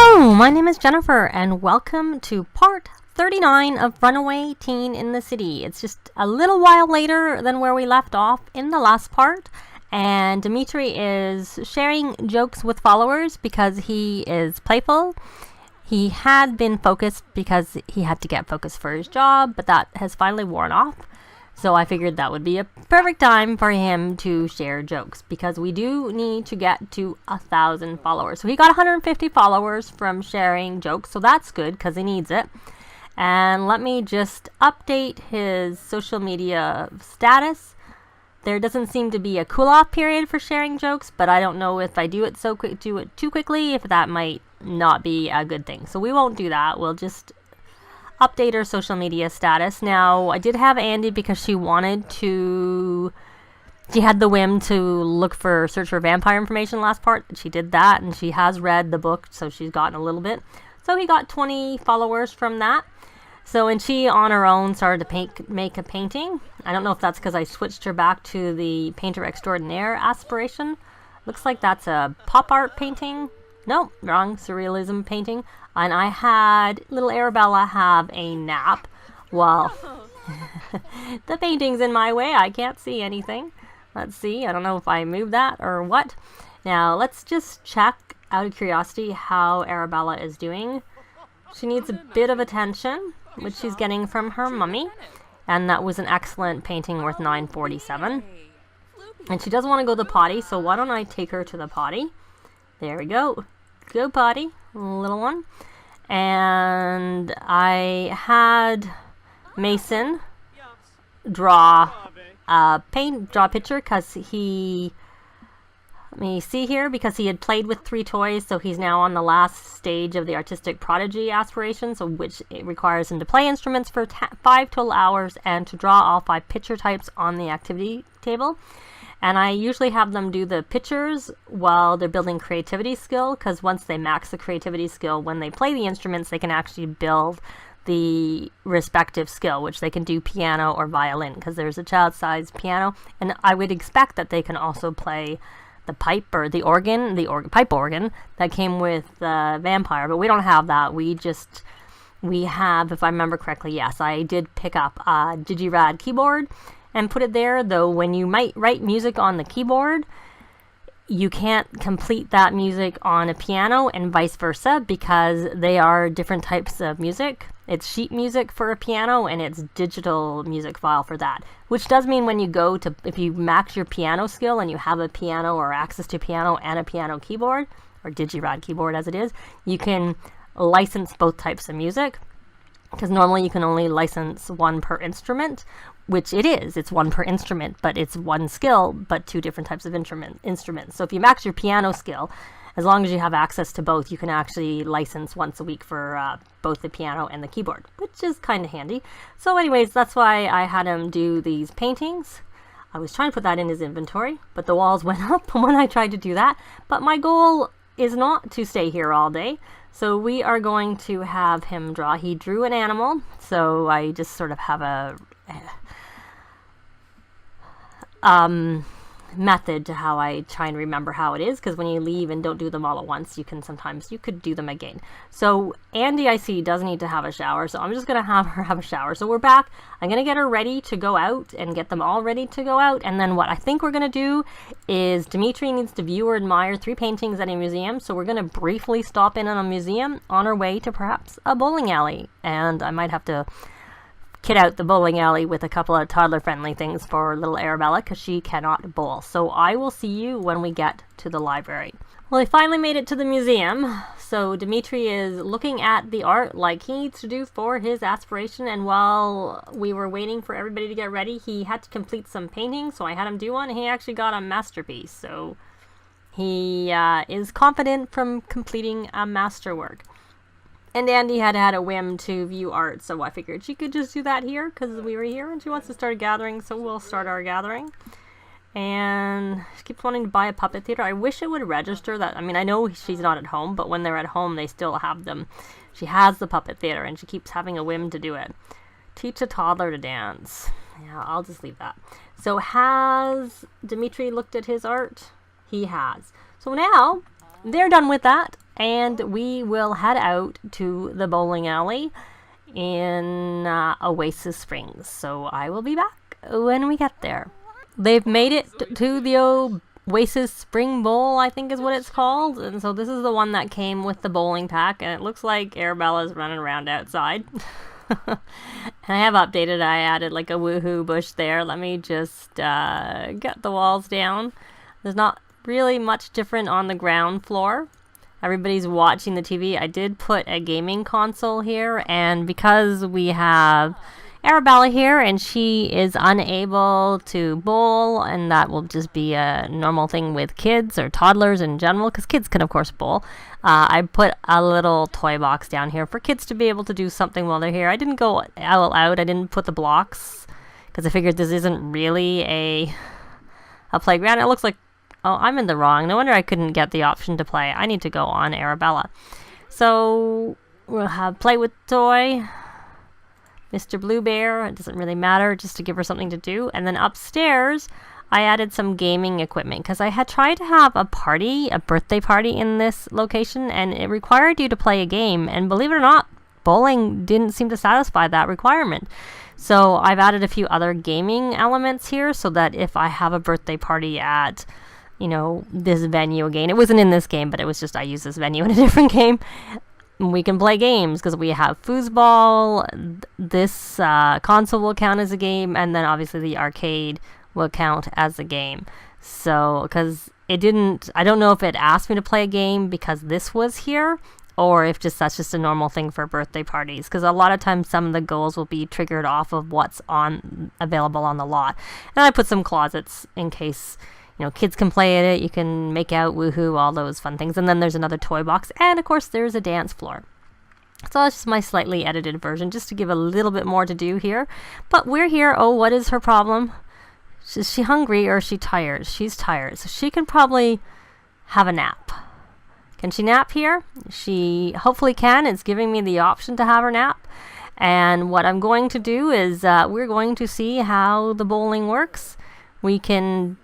Hello, my name is Jennifer, and welcome to part 39 of Runaway Teen in the City. It's just a little while later than where we left off in the last part, and Dimitri is sharing jokes with followers because he is playful. He had been focused because he had to get focused for his job, but that has finally worn off. So I figured that would be a perfect time for him to share jokes because we do need to get to 1,000 followers. So he got 150 followers from sharing jokes, so that's good because he needs it. And let me just update his social media status. There doesn't seem to be a cool-off period for sharing jokes, but I don't know if I do it too quickly, if that might not be a good thing. So we won't do that. We'll just update her social media status. Now, I did have Andi because she had the whim to search for vampire information last part. She did that, and she has read the book, so she's gotten a little bit. So he got 20 followers from that. So, and she, on her own, started to make a painting. I don't know if that's because I switched her back to the Painter Extraordinaire Aspiration. Looks like that's a pop art painting. No, wrong, surrealism painting. And I had little Arabella have a nap while the painting's in my way. I can't see anything. Let's see. I don't know if I moved that or what. Now, let's just check out of curiosity how Arabella is doing. She needs a bit of attention, which she's getting from her mummy. And that was an excellent painting worth $9.47. And she doesn't want to go to the potty, so why don't I take her to the potty? There we go. Go potty, little one. And I had Mason draw a picture because let me see here, because he had played with 3 toys, so he's now on the last stage of the artistic prodigy aspiration, so which it requires him to play instruments for 5 total hours and to draw all 5 picture types on the activity table. And I usually have them do the pictures while they're building creativity skill, because once they max the creativity skill, when they play the instruments, they can actually build the respective skill, which they can do piano or violin, because there's a child-sized piano. And I would expect that they can also play the pipe or the pipe organ that came with Vampire, but we don't have that. We have, if I remember correctly, yes, I did pick up a Digirad keyboard and put it there, though when you might write music on the keyboard, you can't complete that music on a piano and vice versa because they are different types of music. It's sheet music for a piano and it's digital music file for that, which does mean when you go to, if you max your piano skill and you have a piano or access to piano and a piano keyboard, or Digirad keyboard as it is, you can license both types of music, because normally you can only license 1 per instrument, which it is. It's 1 per instrument, but it's 1 skill, but 2 different types of instruments. So if you max your piano skill, as long as you have access to both, you can actually license once a week for both the piano and the keyboard, which is kind of handy. So anyways, that's why I had him do these paintings. I was trying to put that in his inventory, but the walls went up when I tried to do that. But my goal is not to stay here all day. So we are going to have him draw. He drew an animal, so I just sort of have a method to how I try and remember how it is, because when you leave and don't do them all at once, you could do them again. So Andi, I see, does need to have a shower, so I'm just going to have her have a shower. So we're back. I'm going to get her ready to go out and get them all ready to go out, and then what I think we're going to do is Dimitri needs to view or admire 3 paintings at a museum, so we're going to briefly stop in on a museum on our way to perhaps a bowling alley, and I might have to kit out the bowling alley with a couple of toddler-friendly things for little Arabella because she cannot bowl. So I will see you when we get to the library. Well, I finally made it to the museum. So Dimitri is looking at the art like he needs to do for his aspiration. And while we were waiting for everybody to get ready, he had to complete some paintings. So I had him do one, and he actually got a masterpiece. So he is confident from completing a masterwork. And Andi had a whim to view art, so I figured she could just do that here because we were here and she wants to start a gathering, so we'll start our gathering. And she keeps wanting to buy a puppet theater. I wish it would register that. I mean, I know she's not at home, but when they're at home, they still have them. She has the puppet theater and she keeps having a whim to do it. Teach a toddler to dance. Yeah, I'll just leave that. So has Dimitri looked at his art? He has. So now they're done with that. and we will head out to the bowling alley in Oasis Springs. So I will be back when we get there. They've made it to the Oasis Spring Bowl, I think is what it's called. And so this is the one that came with the bowling pack, and it looks like Arabella's running around outside. And I have updated. I added like a woohoo bush there. Let me just get the walls down. There's not really much different on the ground floor. Everybody's watching the TV. I did put a gaming console here, and because we have Arabella here and she is unable to bowl, and that will just be a normal thing with kids or toddlers in general, because kids can of course bowl. I put a little toy box down here for kids to be able to do something while they're here. I didn't go all out. I didn't put the blocks because I figured this isn't really a playground. It looks like, oh, I'm in the wrong. No wonder I couldn't get the option to play. I need to go on Arabella. So we'll have play with toy. Mr. Blue Bear, it doesn't really matter, just to give her something to do. And then upstairs, I added some gaming equipment because I had tried to have a birthday party in this location, and it required you to play a game. And believe it or not, bowling didn't seem to satisfy that requirement. So I've added a few other gaming elements here so that if I have a birthday party at, this venue again, it wasn't in this game, but it was just I used this venue in a different game. We can play games because we have foosball. This console will count as a game, and then obviously the arcade will count as a game. So, because I don't know if it asked me to play a game because this was here, or if that's just a normal thing for birthday parties. Because a lot of times some of the goals will be triggered off of what's available on the lot. And I put some closets in case kids can play at it. You can make out, woohoo, all those fun things. And then there's another toy box. And, of course, there's a dance floor. So that's just my slightly edited version, just to give a little bit more to do here. But we're here. Oh, what is her problem? Is she hungry or is she tired? She's tired. So she can probably have a nap. Can she nap here? She hopefully can. It's giving me the option to have her nap. And what I'm going to do is we're going to see how the bowling works. We can,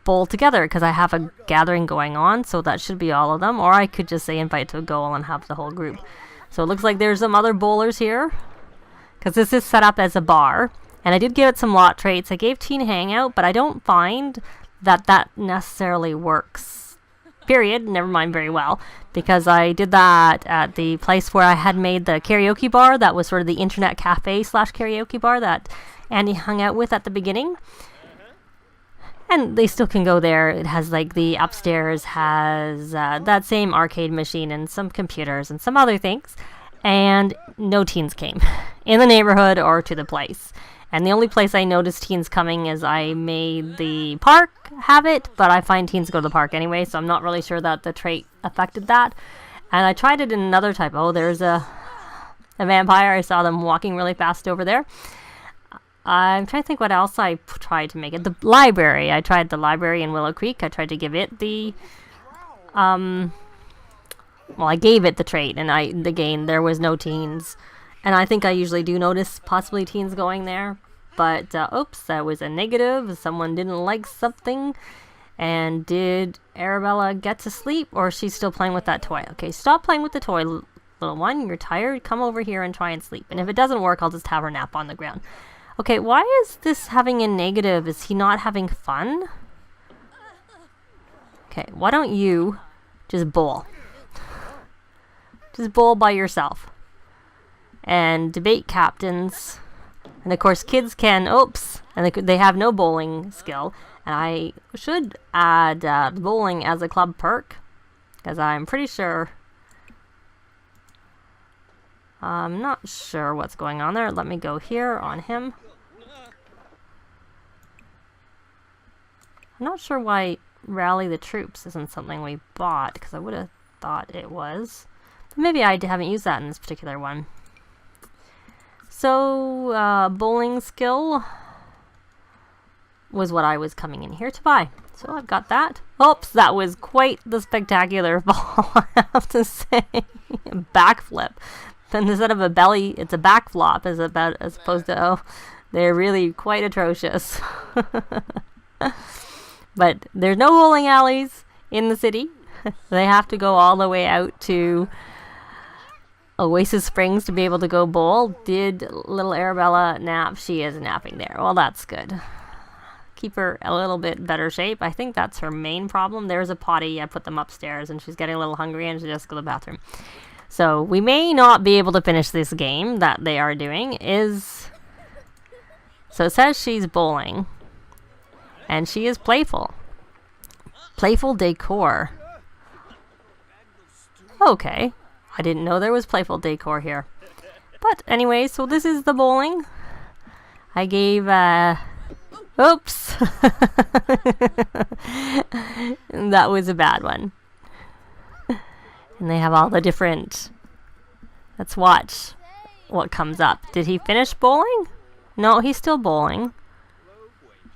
bowl together because I have a gathering going on, so that should be all of them, or I could just say invite to a goal and have the whole group. So it looks like there's some other bowlers here because this is set up as a bar, and I did give it some lot traits. I gave Teen Hangout, but I don't find that necessarily works, period, never mind very well, because I did that at the place where I had made the karaoke bar. That was sort of the internet cafe / karaoke bar that Andi hung out with at the beginning. And they still can go there. It has the upstairs has that same arcade machine and some computers and some other things. And no teens came in the neighborhood or to the place. And the only place I noticed teens coming is I made the park have it, but I find teens go to the park anyway, so I'm not really sure that the trait affected that. And I tried it in another type. Oh, there's a vampire. I saw them walking really fast over there. I'm trying to think what else I tried to make it. The library. I tried the library in Willow Creek. I tried to give it the, I gave it the trait, and again, there was no teens. And I think I usually do notice possibly teens going there. But, oops, that was a negative. Someone didn't like something. And did Arabella get to sleep, or is she still playing with that toy? Okay, stop playing with the toy, little one. You're tired. Come over here and try and sleep. And if it doesn't work, I'll just have her nap on the ground. Okay, why is this having a negative? Is he not having fun? Okay, why don't you just bowl? Just bowl by yourself. And debate captains. And of course, kids can, and they have no bowling skill. And I should add bowling as a club perk, because I'm pretty sure, I'm not sure what's going on there. Let me go here on him. I'm not sure why Rally the Troops isn't something we bought, because I would have thought it was. But maybe I haven't used that in this particular one. So, bowling skill was what I was coming in here to buy. So I've got that. Oops, that was quite the spectacular fall, I have to say. Backflip. And instead of a belly, it's a back flop as opposed to, they're really quite atrocious. But there's no bowling alleys in the city. They have to go all the way out to Oasis Springs to be able to go bowl. Did little Arabella nap? She is napping there. Well, that's good. Keep her a little bit better shape. I think that's her main problem. There's a potty. I put them upstairs, and she's getting a little hungry, and she just go to the bathroom. So we may not be able to finish this game that they are doing. So it says she's bowling, and she is playful. Playful decor. Okay. I didn't know there was playful decor here. But anyway, so this is the bowling. I gave, oops. That was a bad one. And they have all the different... Let's watch what comes up. Did he finish bowling? No, he's still bowling.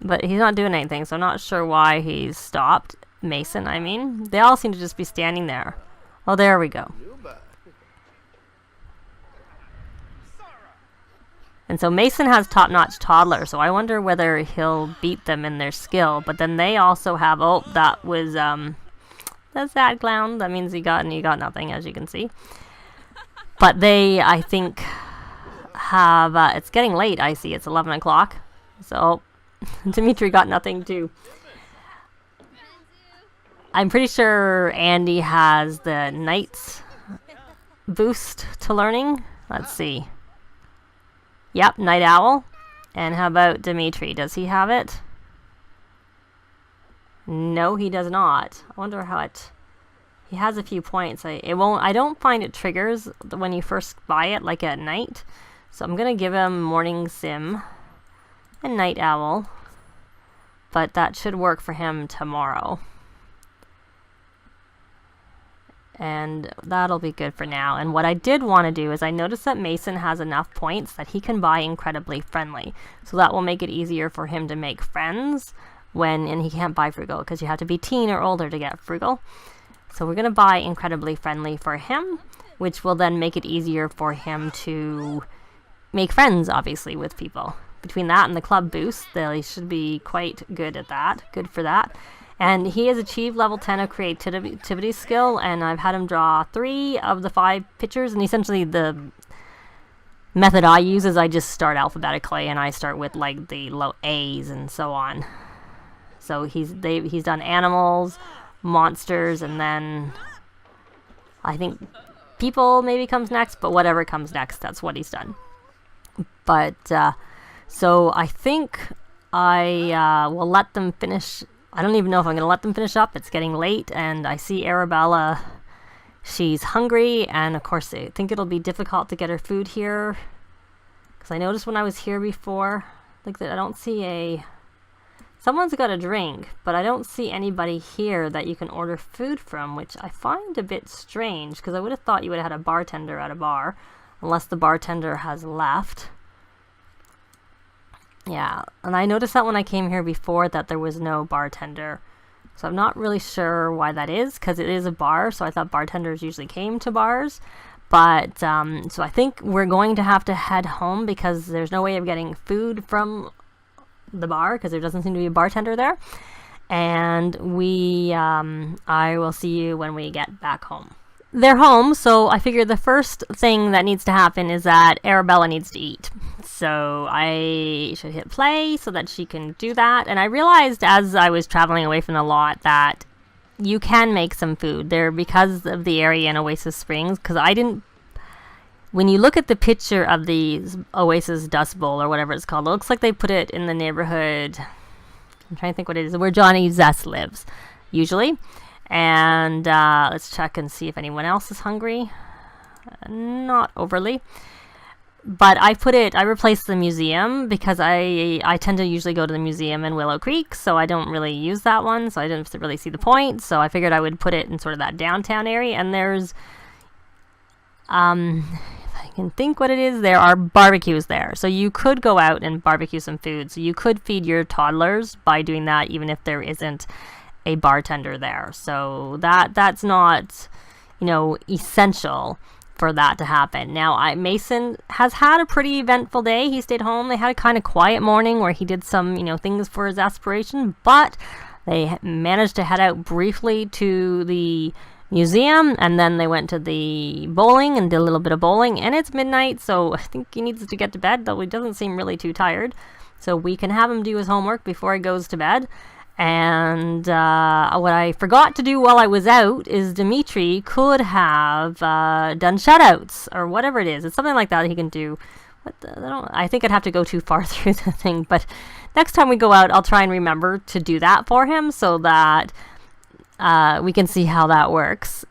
But he's not doing anything, so I'm not sure why he's stopped. Mason, I mean. They all seem to just be standing there. Oh, there we go. And so Mason has top-notch toddler, so I wonder whether he'll beat them in their skill. But then they also have... Oh, that was... That's that clown. That means he got nothing, as you can see. But they, I think, have... it's getting late, I see. It's 11 o'clock. So, Dimitri got nothing, too. I'm pretty sure Andi has the Knights boost to learning. Let's see. Yep, Night Owl. And how about Dimitri? Does he have it? No, he does not. I wonder how it... He has a few points. I don't find it triggers when you first buy it, like at night. So I'm going to give him Morning Sim and Night Owl. But that should work for him tomorrow. And that'll be good for now. And what I did want to do is I noticed that Mason has enough points that he can buy Incredibly Friendly. So that will make it easier for him to make friends and he can't buy Frugal because you have to be teen or older to get Frugal. So we're going to buy Incredibly Friendly for him, which will then make it easier for him to make friends, obviously, with people. Between that and the club boost, they should be quite good at that. Good for that. And he has achieved level 10 of creativity skill, and I've had him draw 3 of the 5 pictures, and essentially the method I use is I just start alphabetically, and I start with like the low A's and so on. So he's done animals, monsters, and then I think people maybe comes next, but whatever comes next, that's what he's done. But, so I think I will let them finish. I don't even know if I'm going to let them finish up. It's getting late, and I see Arabella. She's hungry, and of course I think it'll be difficult to get her food here. Because I noticed when I was here before, like that I don't see a... Someone's got a drink, but I don't see anybody here that you can order food from, which I find a bit strange, because I would have thought you would have had a bartender at a bar, unless the bartender has left. Yeah, and I noticed that when I came here before that there was no bartender. So I'm not really sure why that is, because it is a bar, so I thought bartenders usually came to bars. But, so I think we're going to have to head home because there's no way of getting food from the bar, because there doesn't seem to be a bartender there. And I will see you when we get back home. They're home, so I figure the first thing that needs to happen is that Arabella needs to eat. So I should hit play so that she can do that. And I realized as I was traveling away from the lot that you can make some food there because of the area in Oasis Springs. Because I didn't... When you look at the picture of the Oasis Dust Bowl or whatever it's called, it looks like they put it in the neighborhood... I'm trying to think what it is. Where Johnny Zest lives, usually. And let's check and see if anyone else is hungry. Not overly. But I replaced the museum because I tend to usually go to the museum in Willow Creek, so I don't really use that one, so I didn't really see the point. So I figured I would put it in sort of that downtown area. And there's, if I can think what it is, there are barbecues there. So you could go out and barbecue some food. So you could feed your toddlers by doing that, even if there isn't a bartender there. So that's not, essential for that to happen. Now, Mason has had a pretty eventful day. He stayed home. They had a kind of quiet morning where he did some, things for his aspiration, but They managed to head out briefly to the museum, and then they went to the bowling and did a little bit of bowling, and it's midnight, so I think he needs to get to bed, though he doesn't seem really too tired. So we can have him do his homework before he goes to bed. And what I forgot to do while I was out is Dimitri could have done shutouts or whatever it is. It's something like that he can do. I think I'd have to go too far through the thing, but next time we go out, I'll try and remember to do that for him so that we can see how that works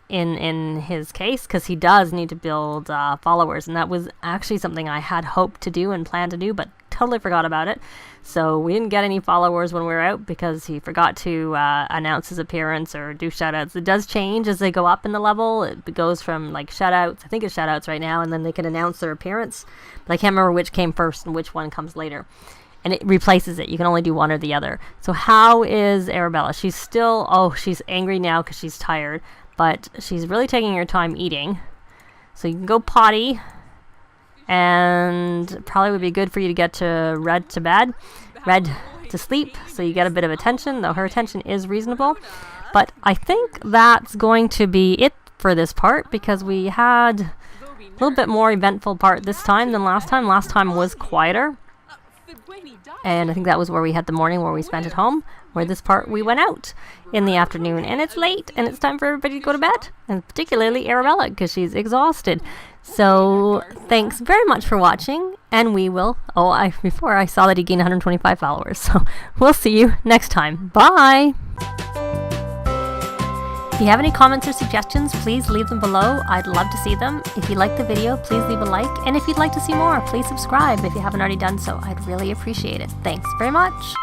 in his case, because he does need to build followers, and that was actually something I had hoped to do and planned to do, but totally forgot about it. So we didn't get any followers when we were out because he forgot to announce his appearance or do shoutouts. It does change as they go up in the level. It goes from like shoutouts, I think it's shoutouts right now, and then they can announce their appearance, but I can't remember which came first and which one comes later. And it replaces it. You can only do one or the other. So how is Arabella? She's still, she's angry now because she's tired, but she's really taking her time eating. So you can go potty, and probably would be good for you to get Red to sleep, so you get a bit of attention, though her attention is reasonable. But I think that's going to be it for this part, because we had a little bit more eventful part this time than last time. Last time was quieter. And I think that was where we had the morning where we spent at home, where this part we went out in the afternoon, and it's late and it's time for everybody to go to bed, and particularly Arabella because she's exhausted. So thanks very much for watching, and we will, before I saw that he gained 125 followers, so we'll see you next time. Bye! If you have any comments or suggestions, please leave them below. I'd love to see them. If you like the video, please leave a like. And if you'd like to see more, please subscribe if you haven't already done so. I'd really appreciate it. Thanks very much.